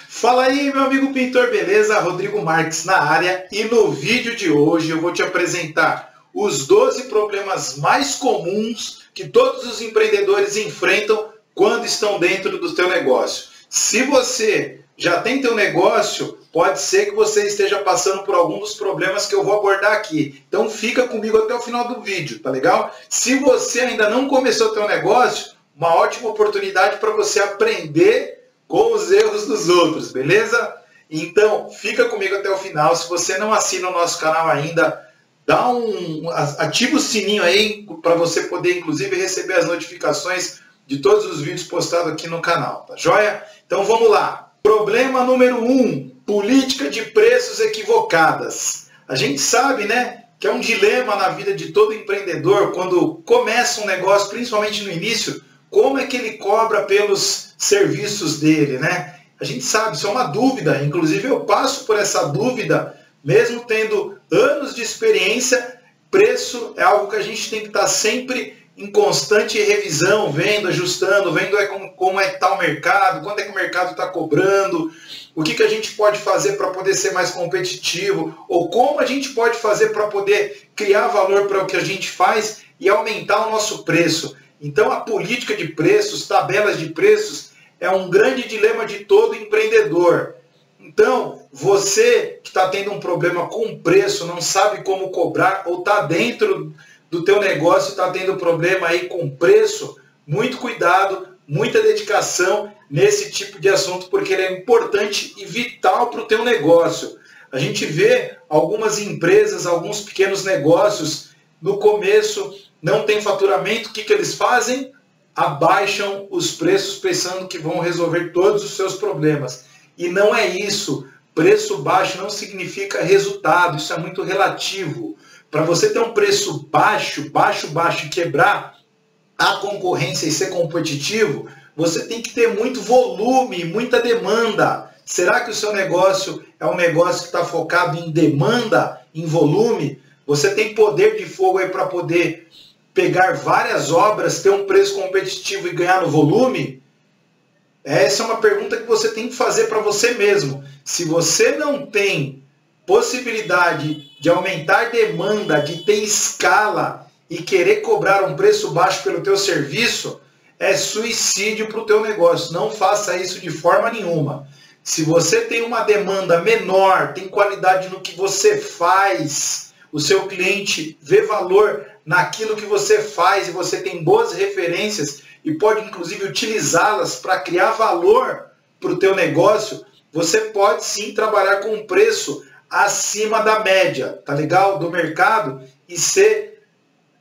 Fala aí, meu amigo pintor, beleza? Rodrigo Marques na área, e no vídeo de hoje eu vou te apresentar os 12 problemas mais comuns que todos os empreendedores enfrentam quando estão dentro do teu negócio. Se você já tem teu negócio, pode ser que você esteja passando por algum dos problemas que eu vou abordar aqui. Então fica comigo até o final do vídeo, tá legal? Se você ainda não começou teu negócio, uma ótima oportunidade para você aprender com os erros dos outros, beleza? Então, fica comigo até o final. Se você não assina o nosso canal ainda, ativa o sininho aí para você poder, inclusive, receber as notificações de todos os vídeos postados aqui no canal, tá joia? Então, vamos lá. Problema número 1, política de preços equivocadas. A gente sabe, né, que é um dilema na vida de todo empreendedor quando começa um negócio, principalmente no início, como é que ele cobra pelos serviços dele, né? A gente sabe, isso é uma dúvida, inclusive eu passo por essa dúvida, mesmo tendo anos de experiência. Preço é algo que a gente tem que estar sempre em constante revisão, vendo, ajustando, vendo como é que está o mercado, quanto é que o mercado está cobrando, o que a gente pode fazer para poder ser mais competitivo, ou como a gente pode fazer para poder criar valor para o que a gente faz e aumentar o nosso preço. Então a política de preços, tabelas de preços, é um grande dilema de todo empreendedor. Então, você que está tendo um problema com o preço, não sabe como cobrar, ou está dentro do teu negócio e está tendo problema aí com o preço, muito cuidado, muita dedicação nesse tipo de assunto, porque ele é importante e vital para o teu negócio. A gente vê algumas empresas, alguns pequenos negócios, no começo não tem faturamento, o que eles fazem? Abaixam os preços pensando que vão resolver todos os seus problemas. E não é isso. Preço baixo não significa resultado, isso é muito relativo. Para você ter um preço baixo, e quebrar a concorrência e ser competitivo, você tem que ter muito volume, muita demanda. Será que o seu negócio é um negócio que está focado em demanda, em volume? Você tem poder de fogo aí para poder pegar várias obras, ter um preço competitivo e ganhar no volume? Essa é uma pergunta que você tem que fazer para você mesmo. Se você não tem possibilidade de aumentar demanda, de ter escala e querer cobrar um preço baixo pelo teu serviço, é suicídio para o teu negócio. Não faça isso de forma nenhuma. Se você tem uma demanda menor, tem qualidade no que você faz, o seu cliente vê valor naquilo que você faz e você tem boas referências e pode inclusive utilizá-las para criar valor para o teu negócio, você pode sim trabalhar com um preço acima da média, tá legal? Do mercado, e ser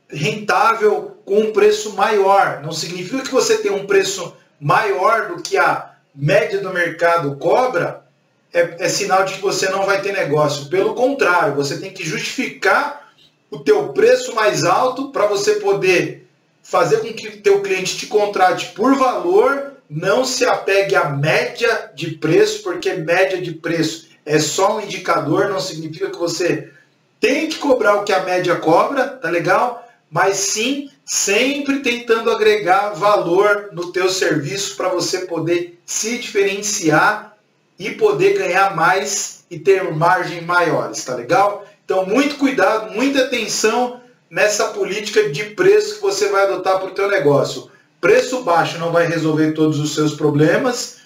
rentável com um preço maior. Não significa que você tem um preço maior do que a média do mercado cobra, é sinal de que você não vai ter negócio. Pelo contrário, você tem que justificar o teu preço mais alto para você poder fazer com que o teu cliente te contrate por valor. Não se apegue à média de preço, porque média de preço é só um indicador, não significa que você tem que cobrar o que a média cobra, tá legal? Mas sim, sempre tentando agregar valor no teu serviço para você poder se diferenciar e poder ganhar mais e ter margem maiores, tá legal? Então, muito cuidado, muita atenção nessa política de preço que você vai adotar para o teu negócio. Preço baixo não vai resolver todos os seus problemas.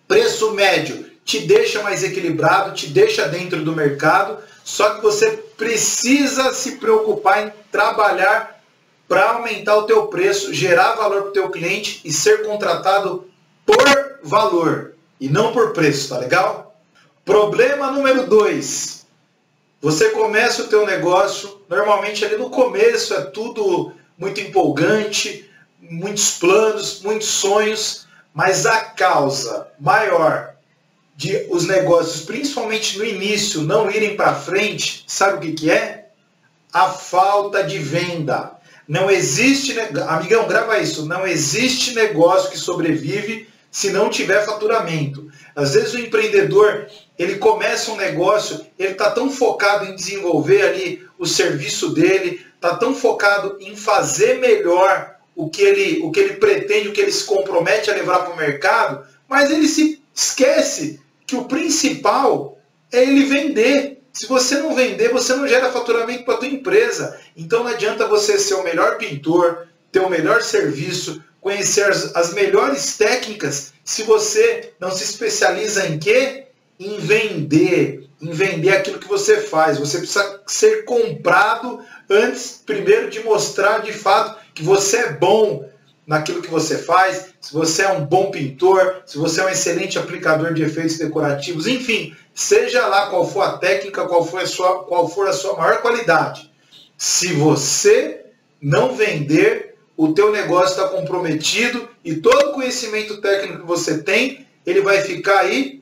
Preço médio te deixa mais equilibrado, te deixa dentro do mercado, só que você precisa se preocupar em trabalhar para aumentar o teu preço, gerar valor para o teu cliente e ser contratado por valor e não por preço, tá legal? Problema número 2. Você começa o teu negócio, normalmente ali no começo é tudo muito empolgante, muitos planos, muitos sonhos, mas a causa maior de os negócios, principalmente no início, não irem para frente, sabe o que é? A falta de venda. Não existe, amigão, grava isso, não existe negócio que sobrevive se não tiver faturamento. Às vezes o empreendedor, ele começa um negócio, ele está tão focado em desenvolver ali o serviço dele, está tão focado em fazer melhor o que ele pretende, o que ele se compromete a levar para o mercado, mas ele se esquece que o principal é ele vender. Se você não vender, você não gera faturamento para a tua empresa. Então não adianta você ser o melhor pintor, ter o melhor serviço, conhecer as melhores técnicas, se você não se especializa em quê? Em vender aquilo que você faz. Você precisa ser comprado antes, primeiro, de mostrar de fato que você é bom naquilo que você faz, se você é um bom pintor, se você é um excelente aplicador de efeitos decorativos, enfim, seja lá qual for a técnica, qual for a sua maior qualidade. Se você não vender, o teu negócio está comprometido e todo o conhecimento técnico que você tem, ele vai ficar aí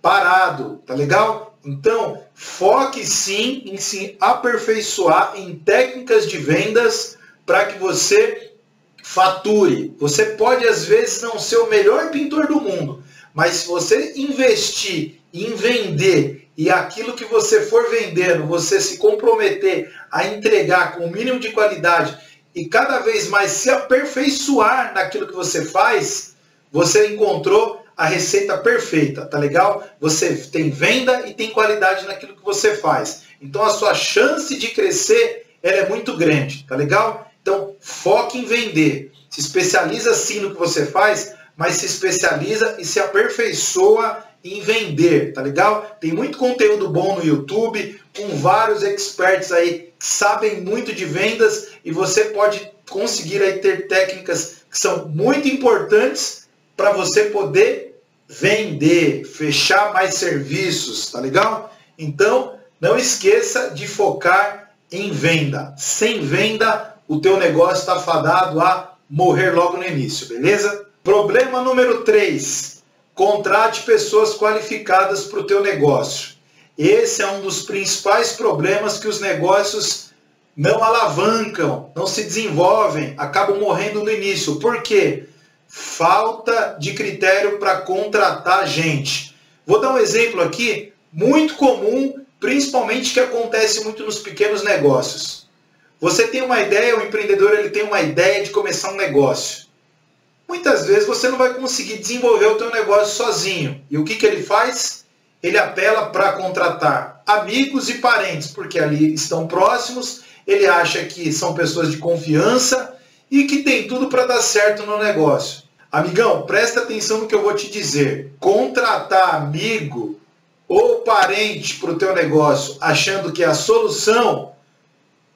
parado, tá legal? Então, foque sim em se aperfeiçoar em técnicas de vendas para que você fature. Você pode, às vezes, não ser o melhor pintor do mundo, mas se você investir em vender e aquilo que você for vendendo, você se comprometer a entregar com o mínimo de qualidade e cada vez mais se aperfeiçoar naquilo que você faz, você encontrou a receita perfeita, tá legal? Você tem venda e tem qualidade naquilo que você faz. Então a sua chance de crescer, ela é muito grande, tá legal? Então foque em vender. Se especializa sim no que você faz, mas se especializa e se aperfeiçoa em vender, tá legal? Tem muito conteúdo bom no YouTube, com vários experts aí que sabem muito de vendas e você pode conseguir aí ter técnicas que são muito importantes para você poder vender, fechar mais serviços, tá legal? Então, não esqueça de focar em venda. Sem venda, o teu negócio está fadado a morrer logo no início, beleza? Problema número 3. Contrate pessoas qualificadas para o teu negócio. Esse é um dos principais problemas que os negócios não alavancam, não se desenvolvem, acabam morrendo no início. Por quê? Falta de critério para contratar gente. Vou dar um exemplo aqui, muito comum, principalmente que acontece muito nos pequenos negócios. Você tem uma ideia, o empreendedor ele tem uma ideia de começar um negócio. Muitas vezes você não vai conseguir desenvolver o teu negócio sozinho. E o que ele faz? Ele apela para contratar amigos e parentes, porque ali estão próximos, ele acha que são pessoas de confiança e que tem tudo para dar certo no negócio. Amigão, presta atenção no que eu vou te dizer. Contratar amigo ou parente para o teu negócio achando que é a solução,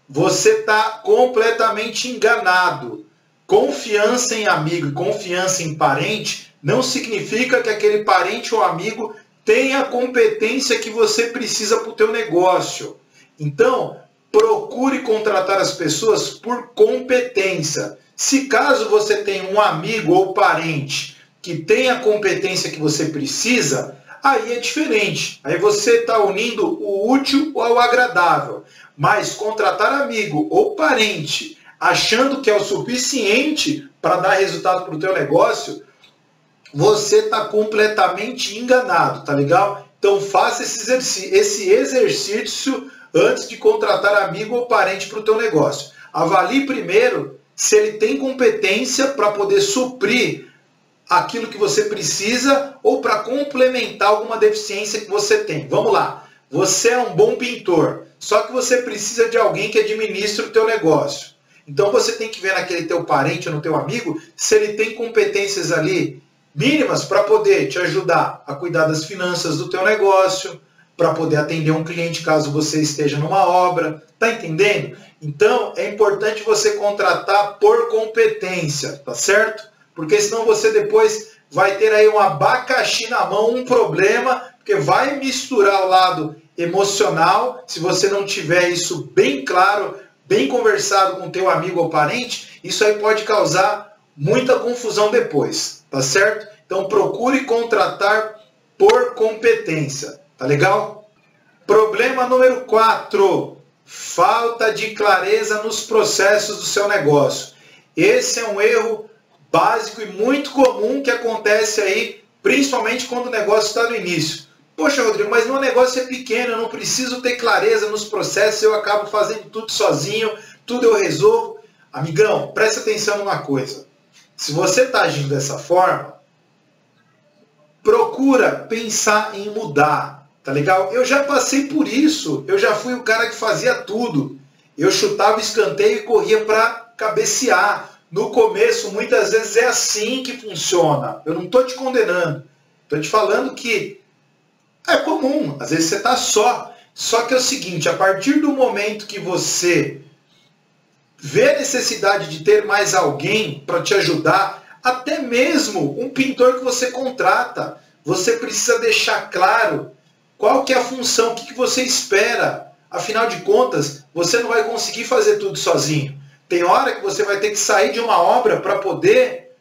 você está completamente enganado. Confiança em amigo e confiança em parente não significa que aquele parente ou amigo tenha a competência que você precisa para o teu negócio. Então, procure contratar as pessoas por competência. Se caso você tem um amigo ou parente que tem a competência que você precisa, aí é diferente. Aí você está unindo o útil ao agradável. Mas contratar amigo ou parente achando que é o suficiente para dar resultado para o teu negócio, você está completamente enganado, tá legal? Então faça esse exercício antes de contratar amigo ou parente para o teu negócio. Avalie primeiro se ele tem competência para poder suprir aquilo que você precisa ou para complementar alguma deficiência que você tem. Vamos lá, você é um bom pintor, só que você precisa de alguém que administre o teu negócio. Então você tem que ver naquele teu parente ou no teu amigo se ele tem competências ali mínimas para poder te ajudar a cuidar das finanças do teu negócio, para poder atender um cliente caso você esteja numa obra. Tá entendendo? Então é importante você contratar por competência, tá certo? Porque senão você depois vai ter aí um abacaxi na mão, um problema, porque vai misturar o lado emocional, se você não tiver isso bem claro, bem conversado com teu amigo ou parente, isso aí pode causar muita confusão depois, tá certo? Então procure contratar por competência, tá legal? Problema número 4, falta de clareza nos processos do seu negócio. Esse é um erro básico e muito comum que acontece aí, principalmente quando o negócio está no início. Poxa, Rodrigo, mas meu negócio é pequeno, eu não preciso ter clareza nos processos, eu acabo fazendo tudo sozinho, tudo eu resolvo. Amigão, presta atenção numa coisa. Se você está agindo dessa forma, procure procura pensar em mudar, tá legal? Eu já passei por isso, eu já fui o cara que fazia tudo. Eu chutava o escanteio e corria para cabecear. No começo, muitas vezes é assim que funciona. Eu não estou te condenando. Estou te falando que é comum. Às vezes você está só. Só que é o seguinte, a partir do momento que você vê a necessidade de ter mais alguém para te ajudar, até mesmo um pintor que você contrata, você precisa deixar claro qual que é a função, o que você espera. Afinal de contas, você não vai conseguir fazer tudo sozinho. Tem hora que você vai ter que sair de uma obra para poder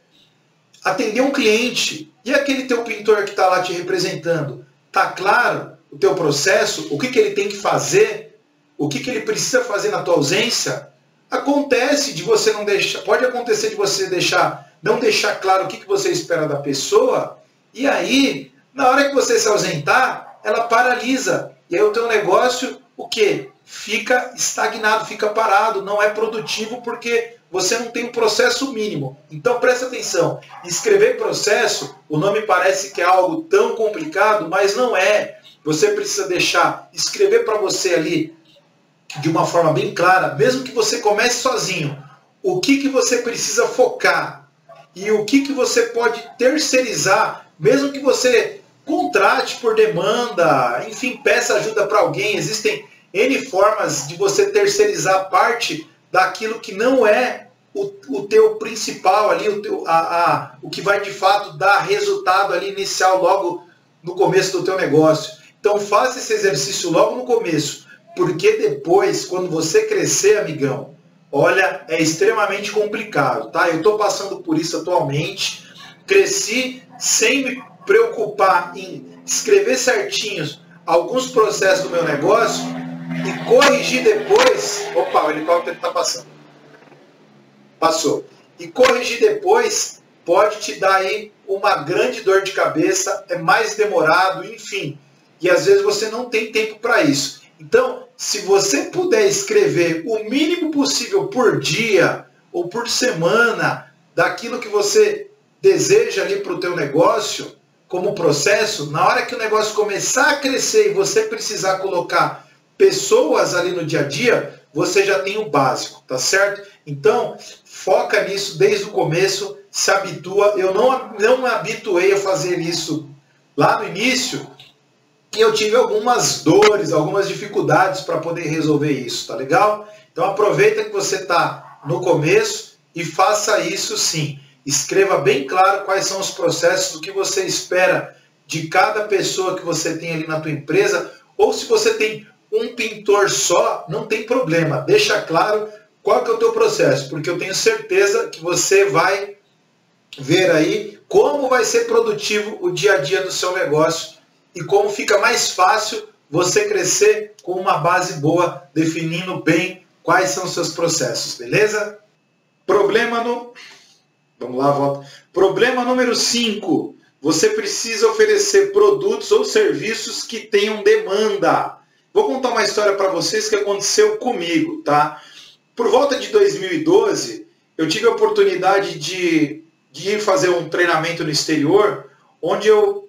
atender um cliente. E aquele teu pintor que está lá te representando? Está claro o teu processo? O que ele tem que fazer? O que ele precisa fazer na tua ausência? Acontece de você não deixar, pode acontecer de você não deixar claro o que você espera da pessoa, e aí, na hora que você se ausentar, ela paralisa. E aí o teu negócio, o quê? Fica estagnado, fica parado, não é produtivo porque você não tem um processo mínimo. Então presta atenção, escrever processo, o nome parece que é algo tão complicado, mas não é. Você precisa escrever para você ali de uma forma bem clara, mesmo que você comece sozinho, o que você precisa focar e o que você pode terceirizar, mesmo que você contrate por demanda, enfim, peça ajuda para alguém. Existem N formas de você terceirizar parte daquilo que não é o teu principal ali, o que vai de fato dar resultado ali inicial logo no começo do teu negócio. Então faça esse exercício logo no começo, porque depois, quando você crescer, amigão, olha, é extremamente complicado, tá? Eu estou passando por isso atualmente, cresci sem me preocupar em escrever certinhos alguns processos do meu negócio e corrigir depois. Opa, o helicóptero está passando. Passou. E corrigir depois pode te dar aí uma grande dor de cabeça, é mais demorado, enfim. E às vezes você não tem tempo para isso. Então, se você puder escrever o mínimo possível por dia ou por semana daquilo que você deseja ali para o teu negócio, como processo, na hora que o negócio começar a crescer e você precisar colocar pessoas ali no dia a dia, você já tem o básico, tá certo? Então, foca nisso desde o começo, se habitua. Eu não me habituei a fazer isso lá no início, e eu tive algumas dores, algumas dificuldades para poder resolver isso, tá legal? Então aproveita que você está no começo e faça isso sim. Escreva bem claro quais são os processos, o que você espera de cada pessoa que você tem ali na tua empresa, ou se você tem um pintor só, não tem problema. Deixa claro qual que é o teu processo, porque eu tenho certeza que você vai ver aí como vai ser produtivo o dia a dia do seu negócio e como fica mais fácil você crescer com uma base boa, definindo bem quais são os seus processos, beleza? Vamos lá, volta. Problema número 5. Você precisa oferecer produtos ou serviços que tenham demanda. Vou contar uma história para vocês que aconteceu comigo, tá? Por volta de 2012, eu tive a oportunidade de ir fazer um treinamento no exterior, onde eu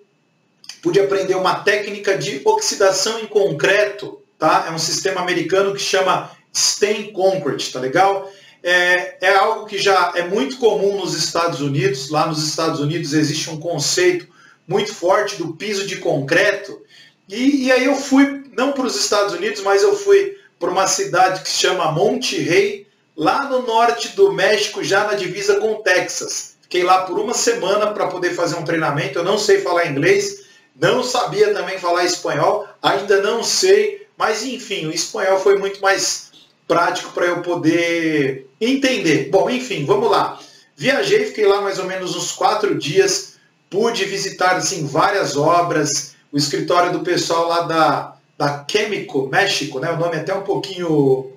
pude aprender uma técnica de oxidação em concreto, tá? É um sistema americano que chama Stain Concrete, tá legal? É algo que já é muito comum nos Estados Unidos. Lá nos Estados Unidos existe um conceito muito forte do piso de concreto. E aí eu fui, não para os Estados Unidos, mas eu fui para uma cidade que se chama Monterrey, lá no norte do México, já na divisa com o Texas. Fiquei lá por uma semana para poder fazer um treinamento. Eu não sei falar inglês, não sabia também falar espanhol, ainda não sei, mas enfim, o espanhol foi muito mais prático para eu poder entender. Bom, enfim, vamos lá. Viajei, fiquei lá mais ou menos uns 4 dias, pude visitar assim, várias obras, o escritório do pessoal lá da Químico México, né? O nome é até um pouquinho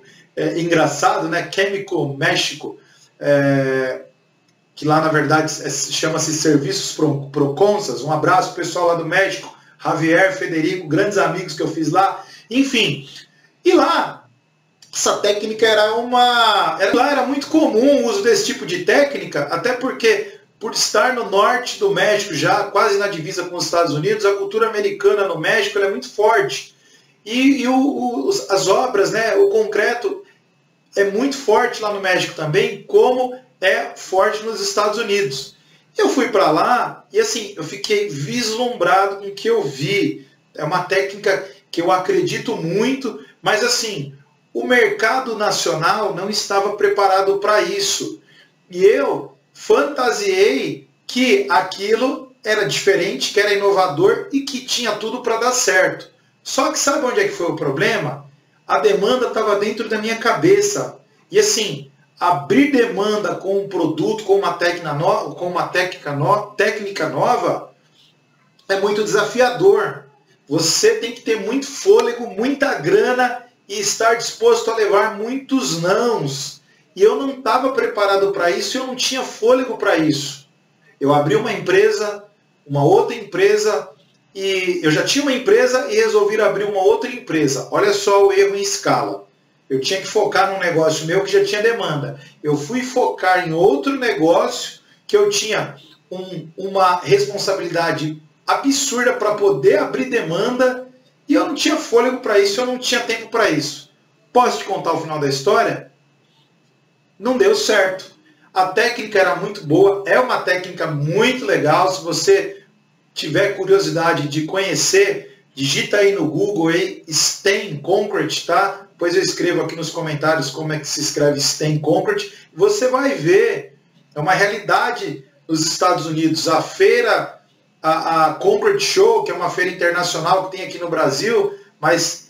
engraçado, né? Químico México, que lá na verdade chama-se Serviços Proconsas. Um abraço pro pessoal lá do México, Javier, Federico, grandes amigos que eu fiz lá. Enfim, e lá essa técnica era muito comum o uso desse tipo de técnica, até porque por estar no norte do México, já quase na divisa com os Estados Unidos, a cultura americana no México ela é muito forte. As obras, né, o concreto é muito forte lá no México também, como é forte nos Estados Unidos. Eu fui para lá e assim, eu fiquei vislumbrado com o que eu vi. É uma técnica que eu acredito muito, mas assim, o mercado nacional não estava preparado para isso. E eu fantasiei que aquilo era diferente, que era inovador e que tinha tudo para dar certo. Só que sabe onde é que foi o problema? A demanda estava dentro da minha cabeça. E assim, abrir demanda com um produto, com uma técnica nova, é muito desafiador. Você tem que ter muito fôlego, muita grana e estar disposto a levar muitos nãos. E eu não estava preparado para isso, eu não tinha fôlego para isso. Eu abri uma empresa, uma outra empresa, e eu já tinha uma empresa e resolvi abrir uma outra empresa. Olha só o erro em escala. Eu tinha que focar num negócio meu que já tinha demanda. Eu fui focar em outro negócio que eu tinha uma responsabilidade absurda para poder abrir demanda e eu não tinha fôlego para isso, eu não tinha tempo para isso. Posso te contar o final da história? Não deu certo. A técnica era muito boa, é uma técnica muito legal. Se você tiver curiosidade de conhecer, digita aí no Google aí, Stain Concrete, tá? Depois eu escrevo aqui nos comentários como é que se escreve Stain Concrete. Você vai ver, é uma realidade nos Estados Unidos. A feira, a Concrete Show, que é uma feira internacional que tem aqui no Brasil, mas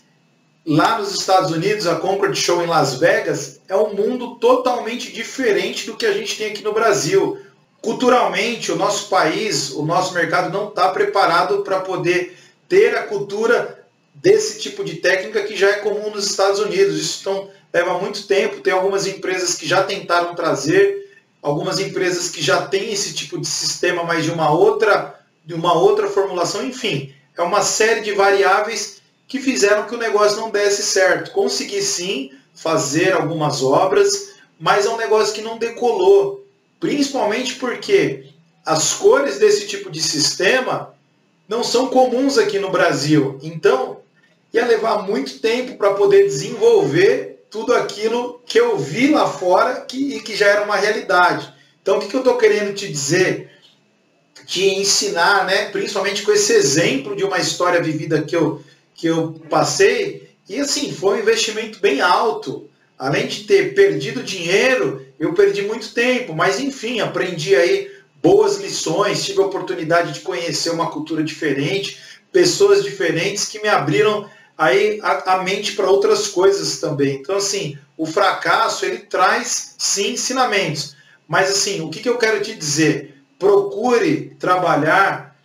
lá nos Estados Unidos, a Concrete Show em Las Vegas, é um mundo totalmente diferente do que a gente tem aqui no Brasil. Culturalmente, o nosso país, o nosso mercado não está preparado para poder ter a cultura desse tipo de técnica que já é comum nos Estados Unidos. Isso então, leva muito tempo. Tem algumas empresas que já tentaram trazer, algumas empresas que já têm esse tipo de sistema, mas de uma outra formulação. Enfim, é uma série de variáveis que fizeram que o negócio não desse certo. Consegui sim fazer algumas obras, mas é um negócio que não decolou. Principalmente porque as cores desse tipo de sistema não são comuns aqui no Brasil. Então, ia levar muito tempo para poder desenvolver tudo aquilo que eu vi lá fora e que já era uma realidade. Então, o que eu estou querendo te dizer? Te ensinar, né? Principalmente com esse exemplo de uma história vivida que eu passei. E assim, foi um investimento bem alto. Além de ter perdido dinheiro, eu perdi muito tempo. Mas enfim, aprendi aí boas lições, tive a oportunidade de conhecer uma cultura diferente, pessoas diferentes que me abriram aí a mente para outras coisas também. Então, assim, o fracasso, ele traz, sim, ensinamentos. Mas, assim, o que eu quero te dizer? Procure trabalhar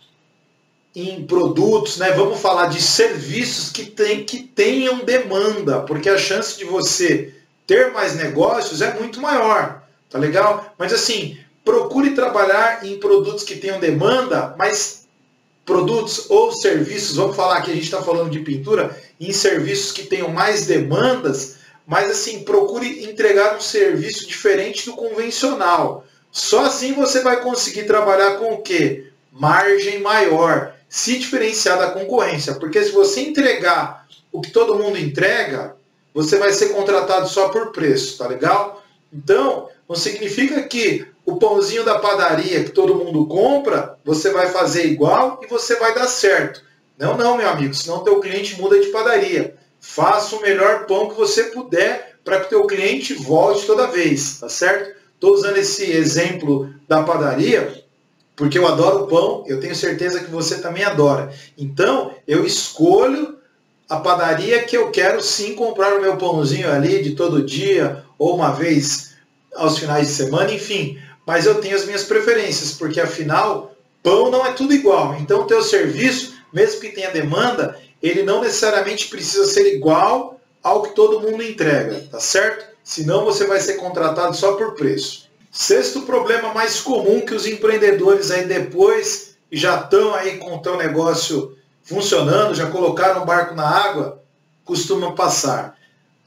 em produtos, né? Vamos falar de serviços que tenham demanda, porque a chance de você ter mais negócios é muito maior, tá legal? Mas, assim, procure trabalhar em produtos que tenham demanda, mas produtos ou serviços, vamos falar que a gente está falando de pintura, em serviços que tenham mais demandas, mas assim, procure entregar um serviço diferente do convencional. Só assim você vai conseguir trabalhar com o quê? Margem maior, se diferenciar da concorrência, porque se você entregar o que todo mundo entrega, você vai ser contratado só por preço, tá legal? Então, não significa que o pãozinho da padaria que todo mundo compra, você vai fazer igual e você vai dar certo. Não, não, meu amigo, senão teu cliente muda de padaria. Faça o melhor pão que você puder para que o teu cliente volte toda vez, tá certo? Estou usando esse exemplo da padaria porque eu adoro pão, eu tenho certeza que você também adora. Então, eu escolho a padaria que eu quero sim comprar o meu pãozinho ali de todo dia ou uma vez aos finais de semana, enfim. Mas eu tenho as minhas preferências, porque afinal, pão não é tudo igual. Então o teu serviço, mesmo que tenha demanda, ele não necessariamente precisa ser igual ao que todo mundo entrega, tá certo? Senão você vai ser contratado só por preço. Sexto problema mais comum que os empreendedores aí depois já estão aí com o teu negócio funcionando, já colocaram o barco na água, costumam passar.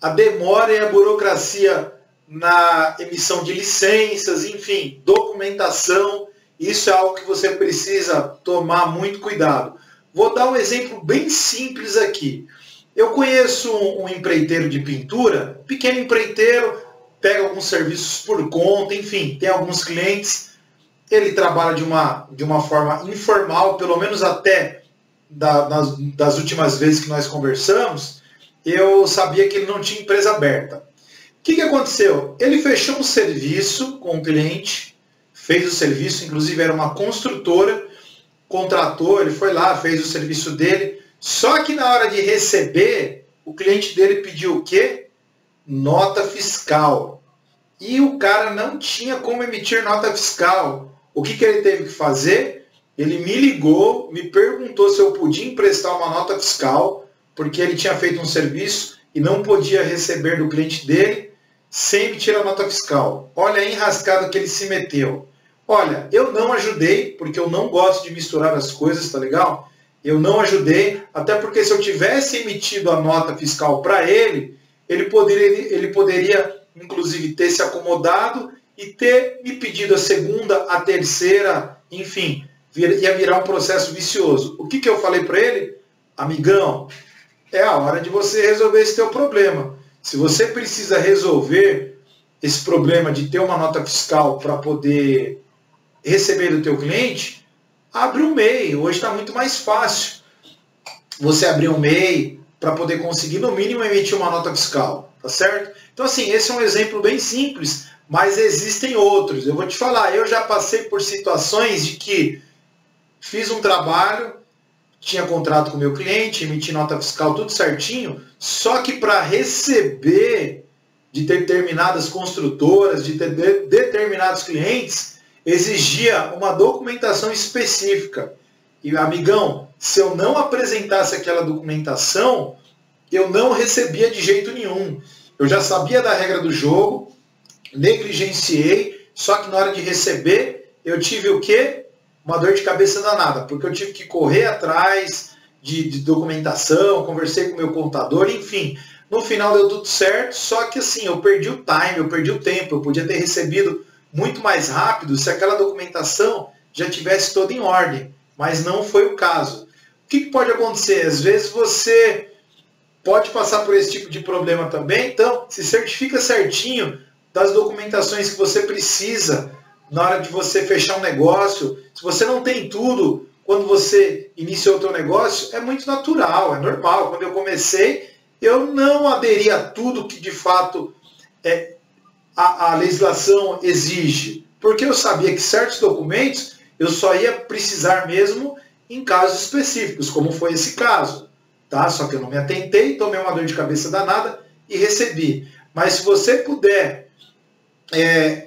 A demora e a burocracia na emissão de licenças, enfim, documentação. Isso é algo que você precisa tomar muito cuidado. Vou dar um exemplo bem simples aqui. Eu conheço um empreiteiro de pintura, pequeno empreiteiro, pega alguns serviços por conta, enfim, tem alguns clientes. Ele trabalha de uma forma informal, pelo menos até das últimas vezes que nós conversamos, eu sabia que ele não tinha empresa aberta. O que aconteceu? Ele fechou um serviço com o cliente, fez o serviço, inclusive era uma construtora, contratou, ele foi lá, fez o serviço dele, só que na hora de receber, o cliente dele pediu o quê? Nota fiscal. E o cara não tinha como emitir nota fiscal. O que ele teve que fazer? Ele me ligou, me perguntou se eu podia emprestar uma nota fiscal, porque ele tinha feito um serviço e não podia receber do cliente dele sem emitir a nota fiscal. Olha a enrascada que ele se meteu. Olha, eu não ajudei, porque eu não gosto de misturar as coisas, tá legal? Eu não ajudei, até porque se eu tivesse emitido a nota fiscal para ele, ele poderia, inclusive, ter se acomodado e ter me pedido a segunda, a terceira, enfim, ia virar um processo vicioso. O que eu falei para ele? Amigão, é a hora de você resolver esse teu problema. Se você precisa resolver esse problema de ter uma nota fiscal para poder receber do teu cliente, abre um MEI. Hoje está muito mais fácil você abrir um MEI para poder conseguir, no mínimo, emitir uma nota fiscal. Tá certo? Então, assim, esse é um exemplo bem simples, mas existem outros. Eu vou te falar, eu já passei por situações de que fiz um trabalho, tinha contrato com o meu cliente, emiti nota fiscal, tudo certinho, só que para receber de determinadas construtoras, de determinados clientes, exigia uma documentação específica. E, amigão, se eu não apresentasse aquela documentação, eu não recebia de jeito nenhum. Eu já sabia da regra do jogo, negligenciei, só que na hora de receber, eu tive o quê? Uma dor de cabeça danada, porque eu tive que correr atrás de documentação, conversei com o meu contador, enfim. No final deu tudo certo, só que assim, eu perdi o time, eu perdi o tempo, eu podia ter recebido muito mais rápido se aquela documentação já tivesse toda em ordem, mas não foi o caso. O que pode acontecer? Às vezes você pode passar por esse tipo de problema também, então se certifica certinho das documentações que você precisa na hora de você fechar um negócio. Se você não tem tudo quando você iniciou o seu negócio, é muito natural, é normal. Quando eu comecei, eu não aderi a tudo que de fato a legislação exige, porque eu sabia que certos documentos eu só ia precisar mesmo em casos específicos, como foi esse caso. Tá? Só que eu não me atentei, tomei uma dor de cabeça danada e recebi. Mas se você puder,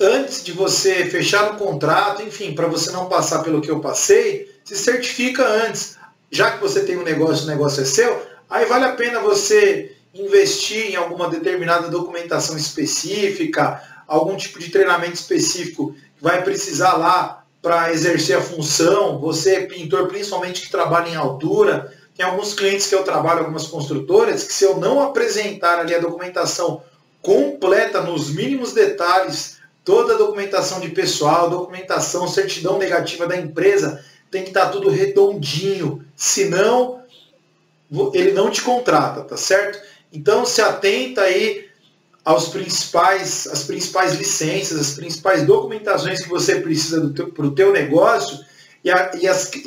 antes de você fechar o contrato, enfim, para você não passar pelo que eu passei, se certifica antes. Já que você tem um negócio, o negócio é seu, aí vale a pena você investir em alguma determinada documentação específica, algum tipo de treinamento específico que vai precisar lá para exercer a função. Você, pintor, principalmente que trabalha em altura, tem alguns clientes que eu trabalho, algumas construtoras, que se eu não apresentar ali a documentação completa, nos mínimos detalhes, toda a documentação de pessoal, documentação, certidão negativa da empresa, tem que estar tudo redondinho, senão ele não te contrata, tá certo? Então se atenta aí às principais licenças, as principais documentações que você precisa para o teu negócio, e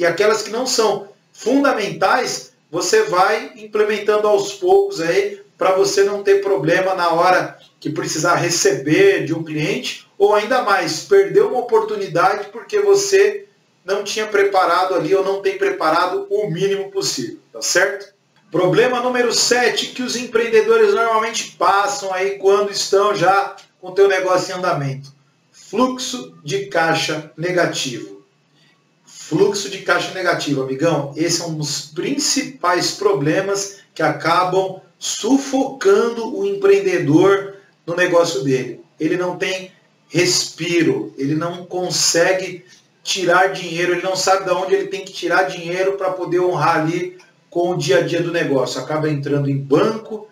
aquelas que não são fundamentais, você vai implementando aos poucos aí, para você não ter problema na hora que precisar receber de um cliente, ou ainda mais, perder uma oportunidade porque você não tinha preparado ali, ou não tem preparado o mínimo possível, tá certo? Problema número 7, que os empreendedores normalmente passam aí quando estão já com o teu negócio em andamento. Fluxo de caixa negativo. Fluxo de caixa negativo, amigão, esse é um dos principais problemas que acabam sufocando o empreendedor no negócio dele. Ele não tem respiro, ele não consegue tirar dinheiro, ele não sabe de onde ele tem que tirar dinheiro para poder honrar ali com o dia a dia do negócio. Acaba entrando em banco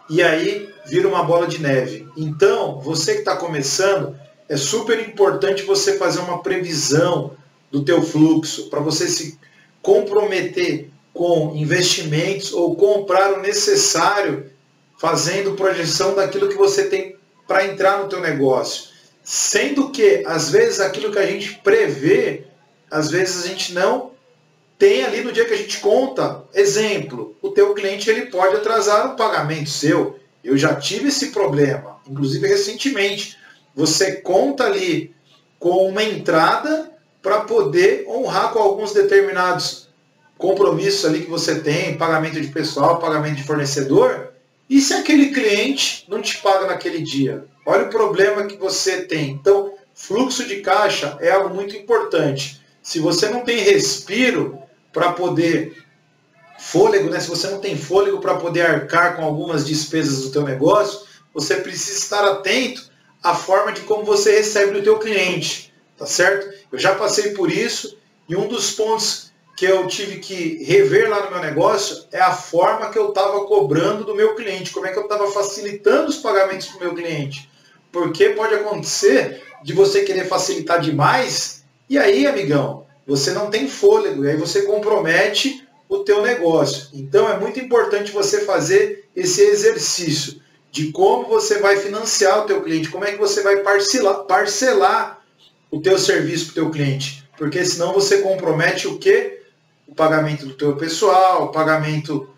e aí vira uma bola de neve. Então, você que está começando, é super importante você fazer uma previsão, do teu fluxo, para você se comprometer com investimentos ou comprar o necessário, fazendo projeção daquilo que você tem para entrar no teu negócio. Sendo que, às vezes, aquilo que a gente prevê, às vezes a gente não tem ali no dia que a gente conta. Exemplo, o teu cliente ele pode atrasar um pagamento seu. Eu já tive esse problema, inclusive recentemente. Você conta ali com uma entrada para poder honrar com alguns determinados compromissos ali que você tem, pagamento de pessoal, pagamento de fornecedor, e se aquele cliente não te paga naquele dia? Olha o problema que você tem. Então, fluxo de caixa é algo muito importante. Se você não tem respiro para poder, fôlego, né? Se você não tem fôlego para poder arcar com algumas despesas do teu negócio, você precisa estar atento à forma de como você recebe do teu cliente, tá certo? Eu já passei por isso e um dos pontos que eu tive que rever lá no meu negócio é a forma que eu estava cobrando do meu cliente, como é que eu estava facilitando os pagamentos para o meu cliente. Porque pode acontecer de você querer facilitar demais e aí, amigão, você não tem fôlego e aí você compromete o teu negócio. Então é muito importante você fazer esse exercício de como você vai financiar o teu cliente, como é que você vai parcelar o teu serviço para o teu cliente. Porque senão você compromete o quê? O pagamento do teu pessoal, o pagamento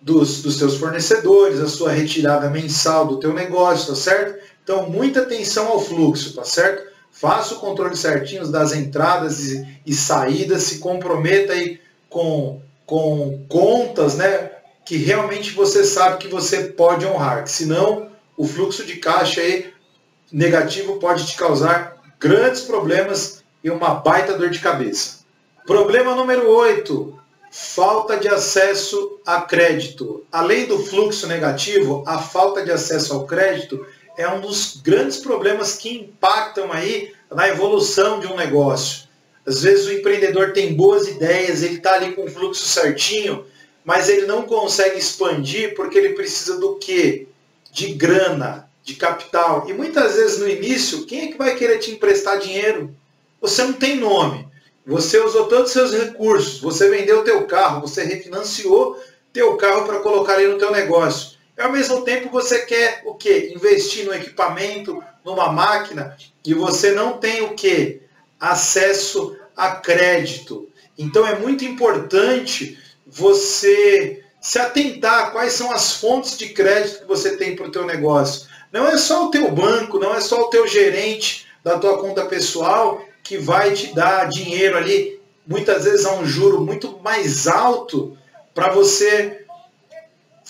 dos teus fornecedores, a sua retirada mensal do teu negócio, tá certo? Então, muita atenção ao fluxo, tá certo? Faça o controle certinho das entradas e saídas, se comprometa aí com contas, né, que realmente você sabe que você pode honrar, senão o fluxo de caixa aí negativo pode te causar grandes problemas e uma baita dor de cabeça. Problema número 8, falta de acesso a crédito. Além do fluxo negativo, a falta de acesso ao crédito é um dos grandes problemas que impactam aí na evolução de um negócio. Às vezes o empreendedor tem boas ideias, ele está ali com o fluxo certinho, mas ele não consegue expandir porque ele precisa do quê? De grana, de capital. E muitas vezes no início, quem é que vai querer te emprestar dinheiro? Você não tem nome. Você usou todos os seus recursos, você vendeu o teu carro, você refinanciou teu carro para colocar ali no teu negócio. E ao mesmo tempo você quer o quê? Investir no equipamento, numa máquina, e você não tem o quê? Acesso a crédito. Então é muito importante você se atentar a quais são as fontes de crédito que você tem para o teu negócio. Não é só o teu banco, não é só o teu gerente da tua conta pessoal que vai te dar dinheiro ali, muitas vezes a um juro muito mais alto, para você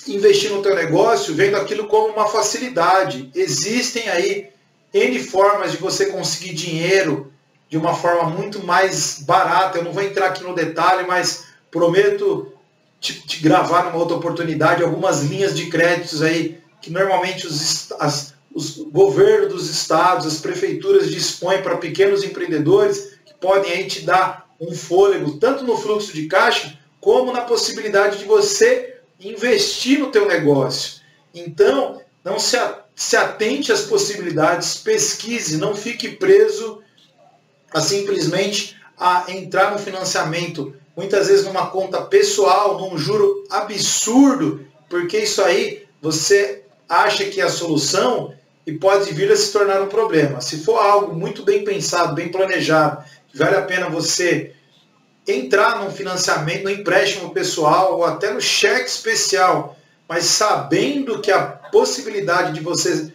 investir no teu negócio, vendo aquilo como uma facilidade. Existem aí N formas de você conseguir dinheiro de uma forma muito mais barata. Eu não vou entrar aqui no detalhe, mas prometo te gravar numa outra oportunidade algumas linhas de créditos aí que normalmente os governos dos estados, as prefeituras dispõem para pequenos empreendedores que podem aí te dar um fôlego, tanto no fluxo de caixa, como na possibilidade de você investir no teu negócio. Então, não se atente às possibilidades, pesquise, não fique preso a simplesmente a entrar no financiamento, muitas vezes numa conta pessoal, num juro absurdo, porque isso aí você acha que é a solução e pode vir a se tornar um problema. Se for algo muito bem pensado, bem planejado, que vale a pena você entrar num financiamento, no empréstimo pessoal ou até no cheque especial, mas sabendo que a possibilidade de você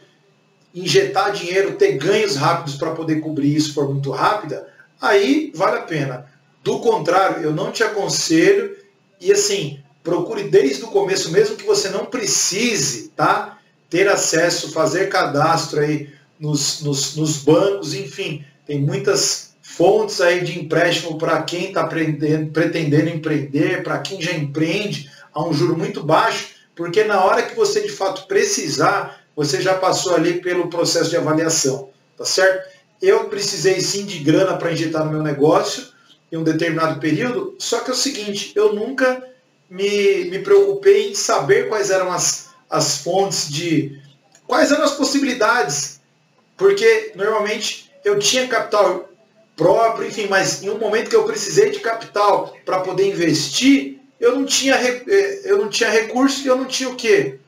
injetar dinheiro, ter ganhos rápidos para poder cobrir isso for muito rápida, aí vale a pena. Do contrário, eu não te aconselho e assim, procure desde o começo, mesmo que você não precise, tá? Ter acesso, fazer cadastro aí nos bancos, enfim, tem muitas fontes aí de empréstimo para quem está pretendendo empreender, para quem já empreende a um juro muito baixo, porque na hora que você de fato precisar, você já passou ali pelo processo de avaliação, tá certo? Eu precisei sim de grana para injetar no meu negócio em um determinado período, só que é o seguinte, eu nunca me preocupei em saber quais eram as fontes quais eram as possibilidades, porque normalmente eu tinha capital próprio, enfim, mas em um momento que eu precisei de capital para poder investir, eu não tinha recurso e eu não tinha o quê?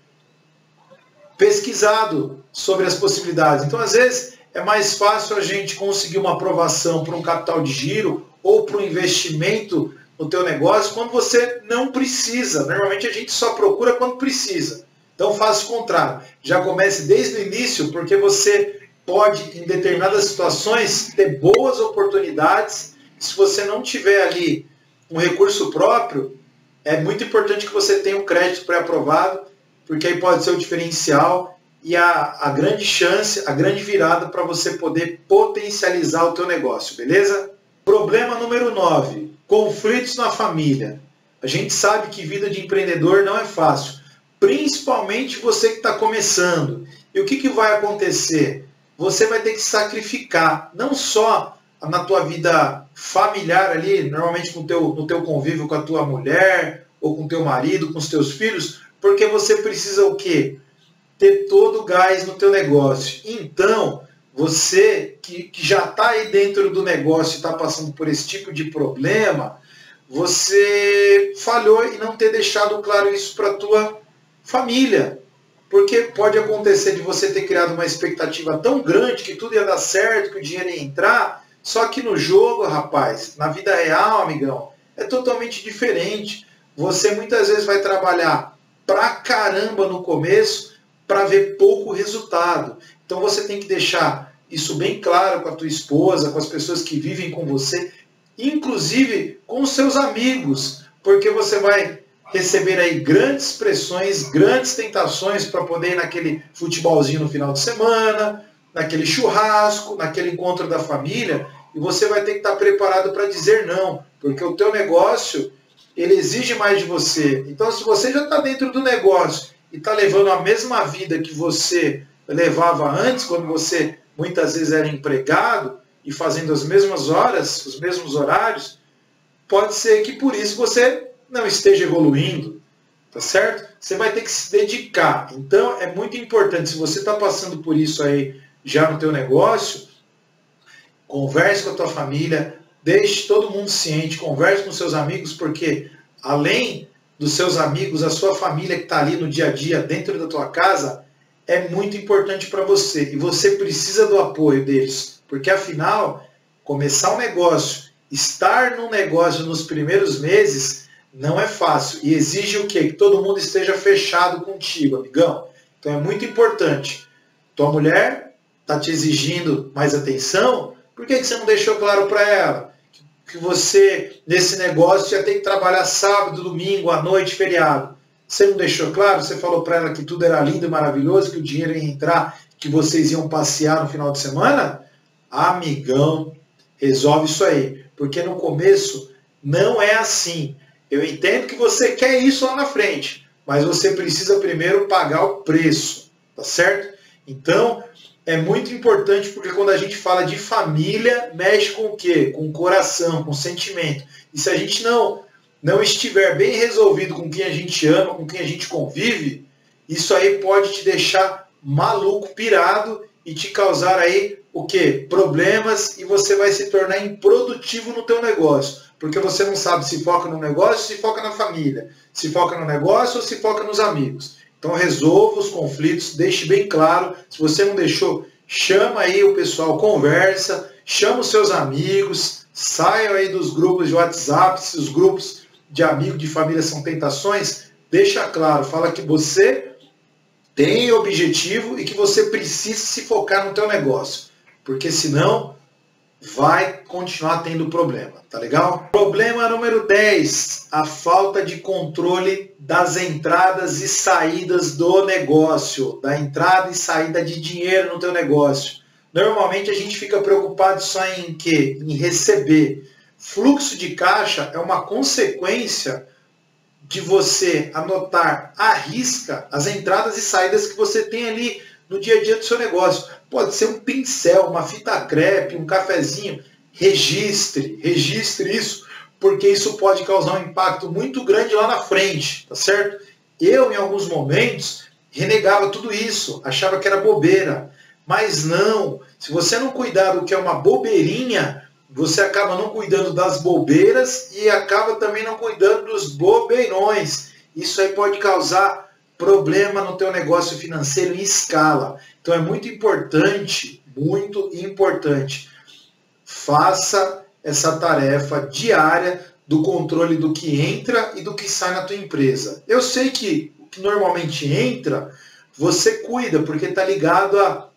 Pesquisado sobre as possibilidades. Então, às vezes, é mais fácil a gente conseguir uma aprovação para um capital de giro ou para um investimento no teu negócio quando você não precisa. Normalmente a gente só procura quando precisa. Então faça o contrário. Já comece desde o início, porque você pode, em determinadas situações, ter boas oportunidades. Se você não tiver ali um recurso próprio, é muito importante que você tenha um crédito pré-aprovado, porque aí pode ser o diferencial e a grande chance, a grande virada para você poder potencializar o teu negócio, beleza? Problema número 9, conflitos na família. A gente sabe que vida de empreendedor não é fácil, principalmente você que está começando. E o que vai acontecer? Você vai ter que sacrificar, não só na tua vida familiar ali, normalmente no teu convívio com a tua mulher, ou com o teu marido, com os teus filhos, porque você precisa o quê? Ter todo o gás no teu negócio. Então, você que já está aí dentro do negócio e está passando por esse tipo de problema, você falhou em não ter deixado claro isso para a tua família. Porque pode acontecer de você ter criado uma expectativa tão grande que tudo ia dar certo, que o dinheiro ia entrar, só que no jogo, rapaz, na vida real, amigão, é totalmente diferente. Você muitas vezes vai trabalhar pra caramba no começo para ver pouco resultado. Então você tem que deixar isso bem claro com a tua esposa, com as pessoas que vivem com você, inclusive com os seus amigos, porque você vai receber aí grandes pressões, grandes tentações para poder ir naquele futebolzinho no final de semana, naquele churrasco, naquele encontro da família, e você vai ter que estar preparado para dizer não, porque o teu negócio, ele exige mais de você. Então, se você já está dentro do negócio e está levando a mesma vida que você levava antes, quando você muitas vezes era empregado e fazendo as mesmas horas, os mesmos horários, pode ser que por isso você não esteja evoluindo, tá certo? Você vai ter que se dedicar. Então, é muito importante, se você está passando por isso aí já no teu negócio, converse com a tua família, deixe todo mundo ciente, converse com seus amigos, porque além dos seus amigos, a sua família que está ali no dia a dia, dentro da tua casa, é muito importante para você. E você precisa do apoio deles, porque afinal, começar um negócio, estar num negócio nos primeiros meses, não é fácil. E exige o quê? Que todo mundo esteja fechado contigo, amigão. Então é muito importante. Tua mulher está te exigindo mais atenção, por que você não deixou claro para ela? Que você, nesse negócio, ia ter que trabalhar sábado, domingo, à noite, feriado. Você não deixou claro? Você falou para ela que tudo era lindo e maravilhoso, que o dinheiro ia entrar, que vocês iam passear no final de semana? Amigão, resolve isso aí. Porque no começo não é assim. Eu entendo que você quer isso lá na frente, mas você precisa primeiro pagar o preço, tá certo? Então, é muito importante porque quando a gente fala de família, mexe com o quê? Com o coração, com o sentimento. E se a gente não estiver bem resolvido com quem a gente ama, com quem a gente convive, isso aí pode te deixar maluco, pirado e te causar aí o quê? Problemas, e você vai se tornar improdutivo no teu negócio. Porque você não sabe se foca no negócio, se foca na família, se foca no negócio ou se foca nos amigos. Então resolva os conflitos, deixe bem claro. Se você não deixou, chama aí o pessoal, conversa, chama os seus amigos, saiam aí dos grupos de WhatsApp, se os grupos de amigos, de família são tentações, deixa claro, fala que você tem objetivo e que você precisa se focar no teu negócio. Porque senão vai continuar tendo problema, tá legal? Problema número 10, a falta de controle das entradas e saídas do negócio, da entrada e saída de dinheiro no teu negócio. Normalmente a gente fica preocupado só em quê? Em receber. Fluxo de caixa é uma consequência de você anotar à risca as entradas e saídas que você tem ali no dia a dia do seu negócio. Pode ser um pincel, uma fita crepe, um cafezinho. Registre isso, porque isso pode causar um impacto muito grande lá na frente, tá certo? Eu, em alguns momentos, renegava tudo isso, achava que era bobeira. Mas não, se você não cuidar do que é uma bobeirinha, você acaba não cuidando das bobeiras e acaba também não cuidando dos bobeirões. Isso aí pode causar problema no teu negócio financeiro em escala. Então é muito importante, faça essa tarefa diária do controle do que entra e do que sai na tua empresa. Eu sei que o que normalmente entra, você cuida, porque está ligado a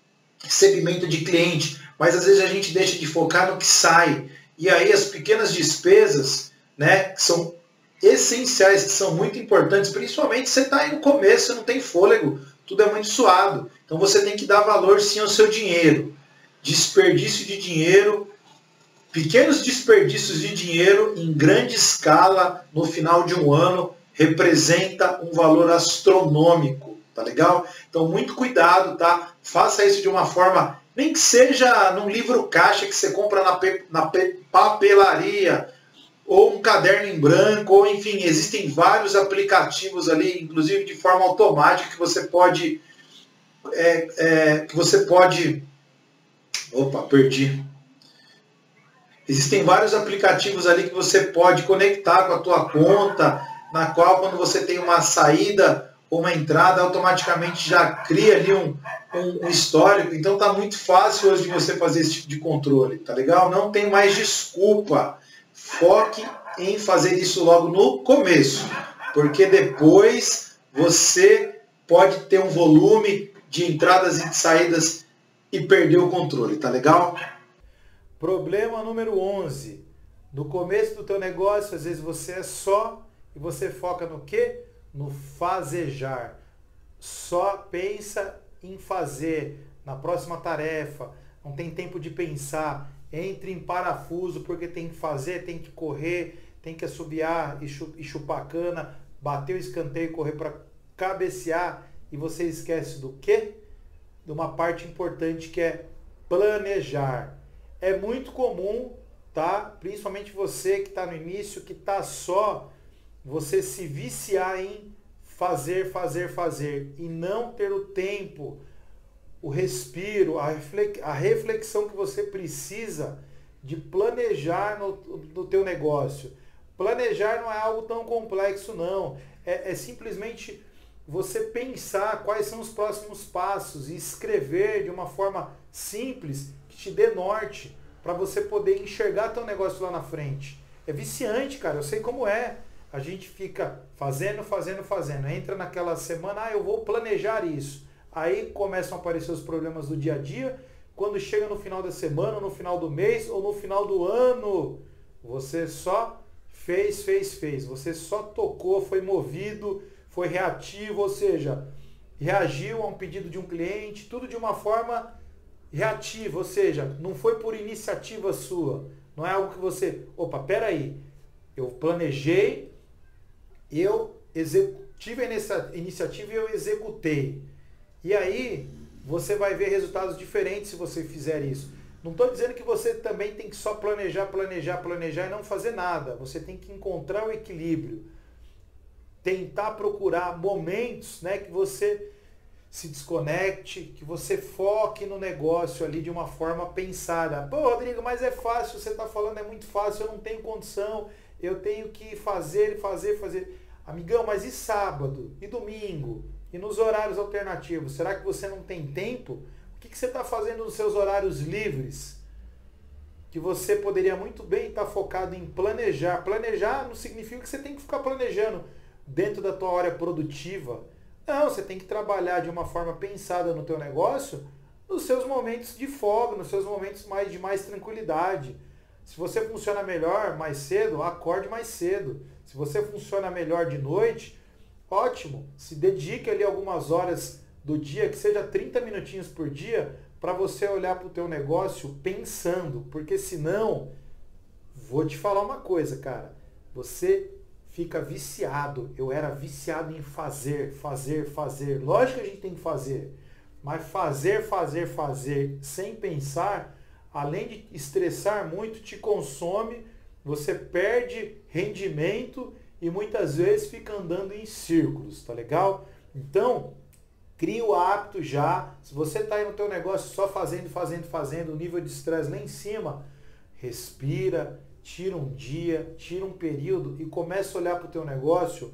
segmento de cliente, mas às vezes a gente deixa de focar no que sai. E aí as pequenas despesas, né, que são essenciais, que são muito importantes, principalmente você está aí no começo, você não tem fôlego, tudo é muito suado. Então você tem que dar valor sim ao seu dinheiro. Desperdício de dinheiro, pequenos desperdícios de dinheiro em grande escala no final de um ano representa um valor astronômico, tá legal? Então muito cuidado, tá? Faça isso de uma forma, nem que seja num livro caixa que você compra na papelaria, ou um caderno em branco, ou enfim, existem vários aplicativos ali, inclusive de forma automática, que você pode... Opa, perdi. Existem vários aplicativos ali que você pode conectar com a tua conta, na qual quando você tem uma saída ou uma entrada, automaticamente já cria ali um histórico. Então tá muito fácil hoje de você fazer esse tipo de controle, tá legal? Não tem mais desculpa. Foque em fazer isso logo no começo, porque depois você pode ter um volume de entradas e de saídas e perder o controle, tá legal? Problema número 11. No começo do teu negócio, às vezes você é só e você foca no quê? No fazejar. Só pensa em fazer na próxima tarefa, não tem tempo de pensar. Entre em parafuso porque tem que fazer, tem que correr, tem que assobiar e chupar a cana, bater o escanteio e correr para cabecear, e você esquece do quê? De uma parte importante que é planejar. É muito comum, tá? Principalmente você que está no início, que está só, você se viciar em fazer e não ter o tempo, o respiro, a reflexão que você precisa de planejar no teu negócio. Planejar não é algo tão complexo, não. É simplesmente você pensar quais são os próximos passos e escrever de uma forma simples que te dê norte para você poder enxergar teu negócio lá na frente. É viciante, cara, eu sei como é. A gente fica fazendo. Entra naquela semana, eu vou planejar isso. Aí começam a aparecer os problemas do dia a dia. Quando chega no final da semana, no final do mês ou no final do ano, você só fez. Você só tocou, foi movido, foi reativo, ou seja, reagiu a um pedido de um cliente, tudo de uma forma reativa, ou seja, não foi por iniciativa sua. Não é algo que você, peraí, eu planejei, eu tive essa iniciativa e eu executei. E aí, você vai ver resultados diferentes se você fizer isso. Não estou dizendo que você também tem que só planejar e não fazer nada. Você tem que encontrar o equilíbrio. Tentar procurar momentos, né, que você se desconecte, que você foque no negócio ali de uma forma pensada. Pô, Rodrigo, mas é fácil, você está falando, é muito fácil, eu não tenho condição, eu tenho que fazer. Amigão, mas e sábado? E domingo? E nos horários alternativos? Será que você não tem tempo? O que você está fazendo nos seus horários livres? Que você poderia muito bem estar focado em planejar. Planejar não significa que você tem que ficar planejando dentro da tua área produtiva. Não, você tem que trabalhar de uma forma pensada no teu negócio nos seus momentos de folga, nos seus momentos de mais tranquilidade. Se você funciona melhor mais cedo, acorde mais cedo. Se você funciona melhor de noite, ótimo. Se dedique ali algumas horas do dia, que seja 30 minutinhos por dia, para você olhar para o teu negócio pensando. Porque senão, vou te falar uma coisa, cara. Você fica viciado. Eu era viciado em fazer. Lógico que a gente tem que fazer. Mas fazer sem pensar, além de estressar muito, te consome, você perde rendimento e muitas vezes fica andando em círculos, tá legal? Então, cria o hábito já. Se você está aí no teu negócio só fazendo, o nível de estresse lá em cima, respira, tira um dia, tira um período e começa a olhar para o teu negócio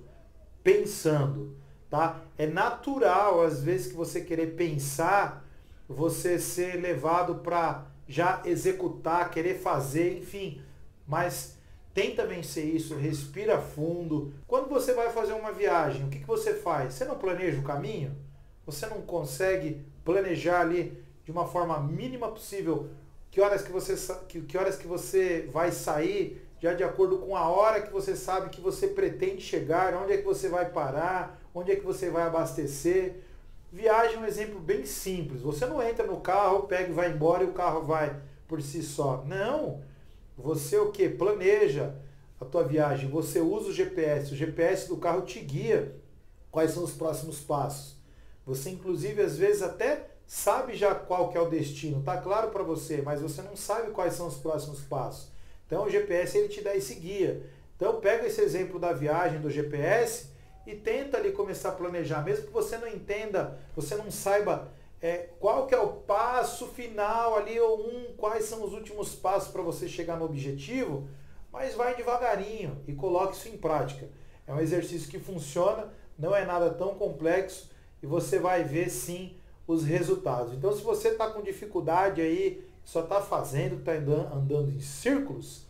pensando, tá? É natural, às vezes, que você querer pensar, você ser levado para já executar, querer fazer, enfim, mas tenta vencer isso, respira fundo. Quando você vai fazer uma viagem, o que você faz? Você não planeja o caminho? Você não consegue planejar ali de uma forma mínima possível que horas que você vai sair, já de acordo com a hora que você sabe que você pretende chegar, onde é que você vai parar, onde é que você vai abastecer. Viagem é um exemplo bem simples. Você não entra no carro, pega e vai embora e o carro vai por si só. Não. Você o quê? Planeja a tua viagem. Você usa o GPS do carro te guia quais são os próximos passos. Você, inclusive, às vezes até sabe já qual que é o destino. Tá claro para você, mas você não sabe quais são os próximos passos. Então o GPS ele te dá esse guia. Então pega esse exemplo da viagem do GPS e tenta ali começar a planejar, mesmo que você não entenda, você não saiba qual que é o passo final ali, quais são os últimos passos para você chegar no objetivo, mas vai devagarinho e coloque isso em prática. É um exercício que funciona, não é nada tão complexo e você vai ver sim os resultados. Então se você está com dificuldade aí, só está fazendo, está andando em círculos,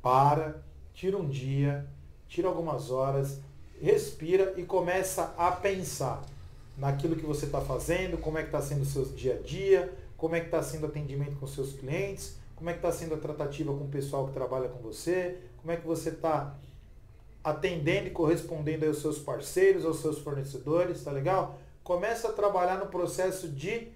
para, tira um dia, tira algumas horas, respira e começa a pensar naquilo que você está fazendo, como é que está sendo o seu dia a dia, como é que está sendo o atendimento com seus clientes, como é que está sendo a tratativa com o pessoal que trabalha com você, como é que você está atendendo e correspondendo aos seus parceiros, aos seus fornecedores, tá legal? Começa a trabalhar no processo de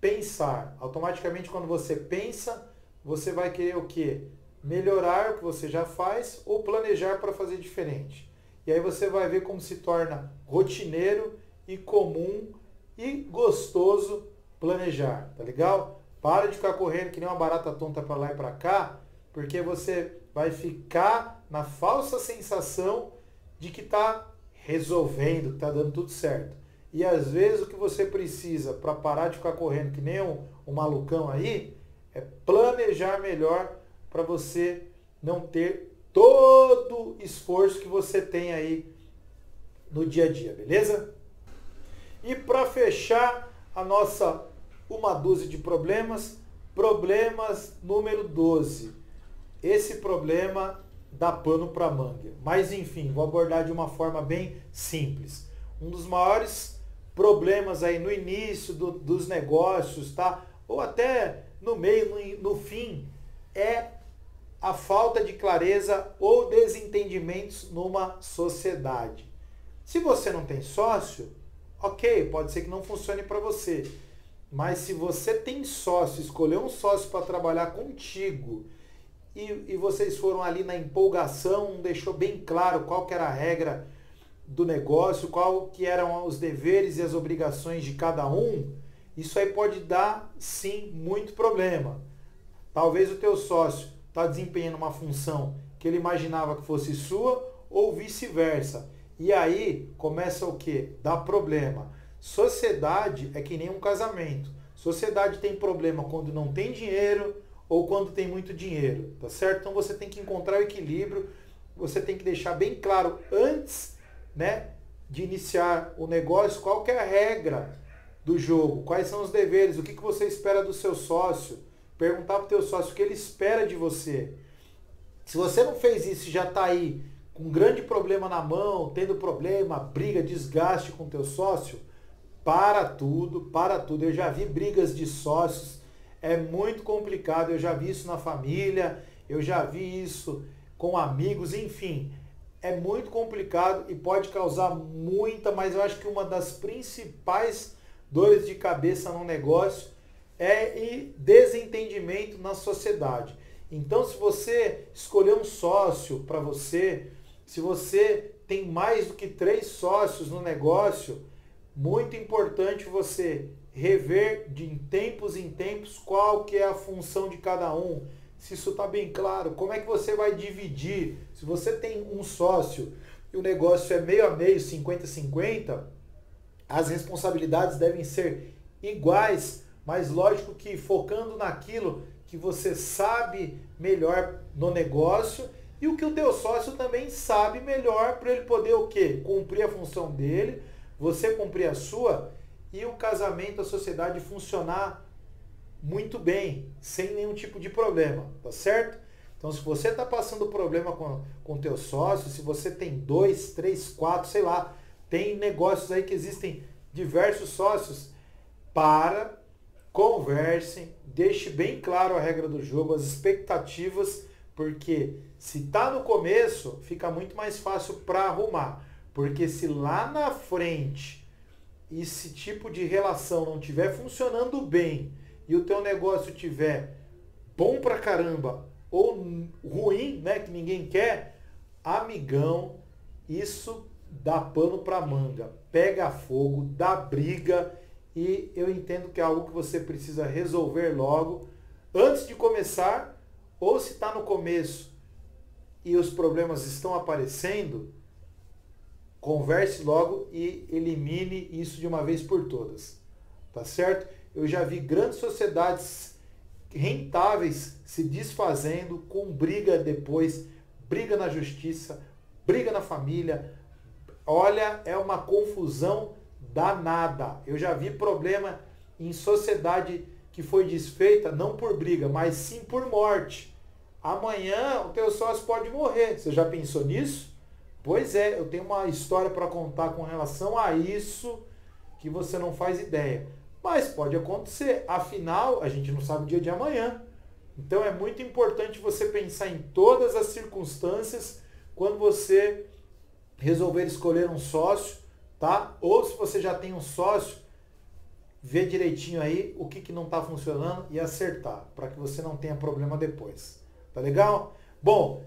pensar. Automaticamente, quando você pensa, você vai querer o quê? Melhorar o que você já faz ou planejar para fazer diferente. E aí você vai ver como se torna rotineiro e comum e gostoso planejar, tá legal? Para de ficar correndo que nem uma barata tonta para lá e para cá, porque você vai ficar na falsa sensação de que está resolvendo, que está dando tudo certo. E às vezes o que você precisa para parar de ficar correndo que nem um malucão aí, é planejar melhor para você não ter todo o esforço que você tem aí no dia a dia, beleza? E para fechar a nossa uma dúzia de problemas número 12. Esse problema dá pano para manga. Mas enfim, vou abordar de uma forma bem simples. Um dos maiores problemas aí no início dos negócios, tá? Ou até no meio, no fim, é a falta de clareza ou desentendimentos numa sociedade. Se você não tem sócio, ok, pode ser que não funcione para você. Mas se você tem sócio, escolheu um sócio para trabalhar contigo e vocês foram ali na empolgação, deixou bem claro qual que era a regra do negócio, qual que eram os deveres e as obrigações de cada um, isso aí pode dar, sim, muito problema. Talvez o teu sócio está desempenhando uma função que ele imaginava que fosse sua ou vice-versa. E aí começa o quê? Dá problema. Sociedade é que nem um casamento. Sociedade tem problema quando não tem dinheiro ou quando tem muito dinheiro, tá certo? Então você tem que encontrar o equilíbrio, você tem que deixar bem claro antes, né, de iniciar o negócio, qual que é a regra do jogo, quais são os deveres, o que você espera do seu sócio, perguntar para o teu sócio o que ele espera de você. Se você não fez isso e já está aí com um grande problema na mão, tendo problema, briga, desgaste com o teu sócio, para tudo. Eu já vi brigas de sócios, é muito complicado, eu já vi isso na família, eu já vi isso com amigos, enfim, é muito complicado e pode causar mas eu acho que uma das principais dores de cabeça no negócio é desentendimento na sociedade. Então, se você escolher um sócio para você, se você tem mais do que 3 sócios no negócio, muito importante você rever de tempos em tempos qual que é a função de cada um. Se isso está bem claro, como é que você vai dividir? Se você tem um sócio e o negócio é meio a meio, 50-50, as responsabilidades devem ser iguais, mas lógico que focando naquilo que você sabe melhor no negócio e o que o teu sócio também sabe melhor para ele poder o quê? Cumprir a função dele, você cumprir a sua e o casamento, a sociedade funcionar muito bem, sem nenhum tipo de problema, tá certo? Então, se você está passando problema com o teu sócio, se você tem 2, 3, 4, sei lá, tem negócios aí que existem diversos sócios, conversem, deixe bem claro a regra do jogo, as expectativas, porque se está no começo, fica muito mais fácil para arrumar. Porque se lá na frente esse tipo de relação não estiver funcionando bem e o teu negócio estiver bom pra caramba ou ruim, né, que ninguém quer, amigão, isso dá pano pra manga, pega fogo, dá briga e eu entendo que é algo que você precisa resolver logo antes de começar, ou se está no começo e os problemas estão aparecendo, converse logo e elimine isso de uma vez por todas, tá certo? Eu já vi grandes sociedades rentáveis se desfazendo com briga depois, briga na justiça, briga na família. Olha, é uma confusão danada. Eu já vi problema em sociedade que foi desfeita não por briga, mas sim por morte. Amanhã o teu sócio pode morrer. Você já pensou nisso? Pois é, eu tenho uma história para contar com relação a isso que você não faz ideia. Mas pode acontecer, afinal, a gente não sabe o dia de amanhã. Então é muito importante você pensar em todas as circunstâncias quando você resolver escolher um sócio, tá? Ou se você já tem um sócio, ver direitinho aí o que não está funcionando e acertar, para que você não tenha problema depois. Tá legal? Bom,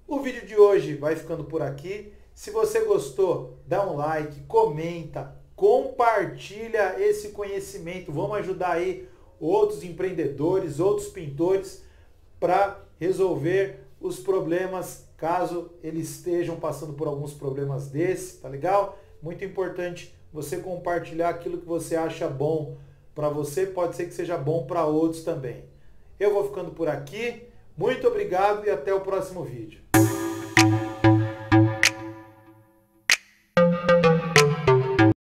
o vídeo de hoje vai ficando por aqui. Se você gostou, dá um like, comenta, compartilha esse conhecimento. Vamos ajudar aí outros empreendedores, outros pintores para resolver os problemas, caso eles estejam passando por alguns problemas desses, tá legal? Muito importante você compartilhar aquilo que você acha bom para você, pode ser que seja bom para outros também. Eu vou ficando por aqui, muito obrigado e até o próximo vídeo.